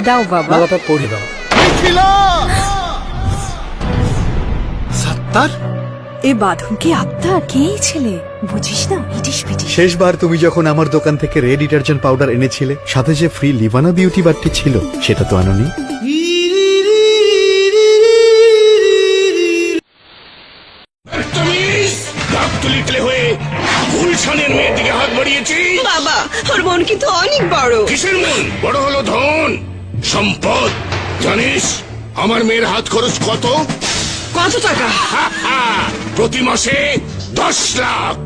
দাও বাবা। বাবাটা পড়ি দাও। সাত্তার, এ বাঁধন কি আত্মার? কে এই ছেলে? বুঝিস না, ইটিস পিটিস। শেষবার তুমি যখন আমার দোকান থেকে রেড ডিটারজেন্ট পাউডার এনেছিলে, সাথে যে ফ্রি লিভানা বিউটি বারটি ছিল, সেটা তো আনোনি। হয়ে গুলশানের মেয়ের দিকে হাত বাড়িয়েছি। বাবা, ওর মন কিন্তু অনেক বড়। কিসের মন বড় হলো? ধন সম্পদ। জানিস আমার মেয়ের হাত খরচ কত? কত টাকা? প্রতি মাসে 10 লাখ।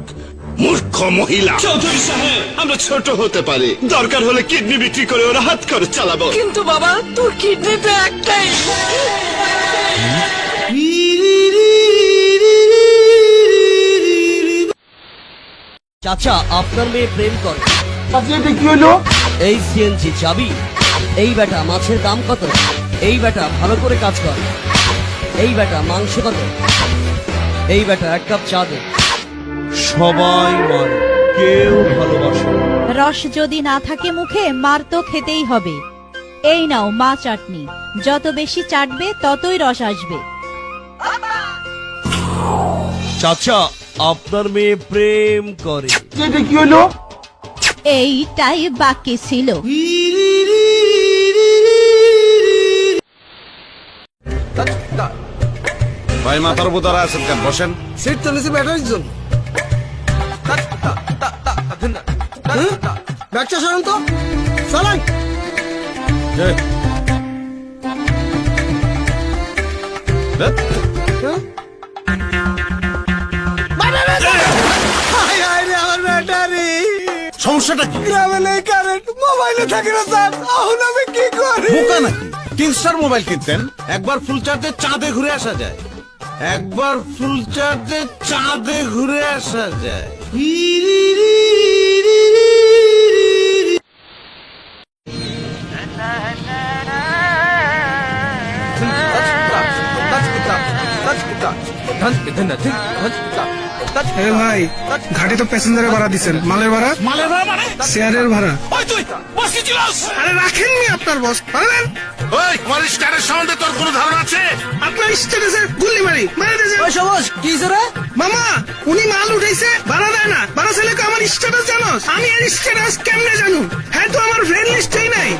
মূর্খ মহিলা। চৌধুরী সাহেব, আমরা ছোট হতে পারি, দরকার হলে কিডনি বিক্রি করে ওরা হাত খরচ চালাবো। কিন্তু বাবা, তোর কিডনি তো একটাই। চাচা, আপনার মেয়ে প্রেম করে। কি হলো? এই সিএনজি চাবি। এই বেটা মাছের দাম কত? এই বেটা ভালো করে কাজ কর। এই বেটা মাংস কত? এই বেটা 1 কাপ চা দে। সবাই মারে, কেউ ভালোবাসে না। রস যদি না থাকে মুখে, মার তো খেতেই হবে। এই নাও মা চাটনি, যত বেশি চাটবে ততই রস আসবে। চাচা, আপনার মেয়ে প্রেম করে। কি হলো? এইটাই বাকি ছিল। ভাই মাথার উপর দাঁড়া আছেন কেন? বসেন। সিট তো নিচে ব্যাটারির জন্য। ব্যাগটা সরান তো, চালান। সমস্যাটা কি? গ্রামে নেই কারেন্ট, মোবাইলে থাকে না স্যার। এখন আমি কি করি? বোকা নাকি? কিংস্টার মোবাইল কিনতেন, একবার ফুল চার্জে চাঁদে ঘুরে আসা যায়। একবার ফুল চার্জে চাঁদে ঘুরে আসা যায়। ভাই, ঘাটে তো প্যাসেঞ্জারের ভাড়া দিচ্ছেন, মালের ভাড়া? মালের ভাড়া মানে? শেয়ারের ভাড়া। ওই তুই বসে ছিলাস? আরে রাখেননি আপনার বস, পারেন? ওই আমার স্টারের সম্বন্ধে তোর কোনো ধারণা আছে? আপনার স্ট্যাটাসে গুল্লি মারি মারি দিয়েছে। ওই সবুজ, কি রে? মামা, উনি মাল উঠাইছে, ভাড়া দেয় না। ভাড়া ছেলেকে আমার স্ট্যাটাস জানোস? আমি এর স্ট্যাটাস কেমনে জানু? হ্যাঁ, তো আমার ফ্রেন্ড লিস্টেই নাই।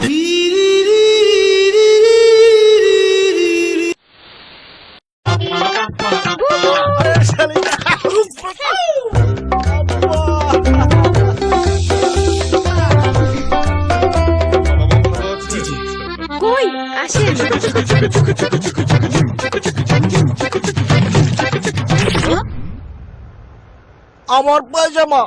কই আসেন। আমার পায়জামা।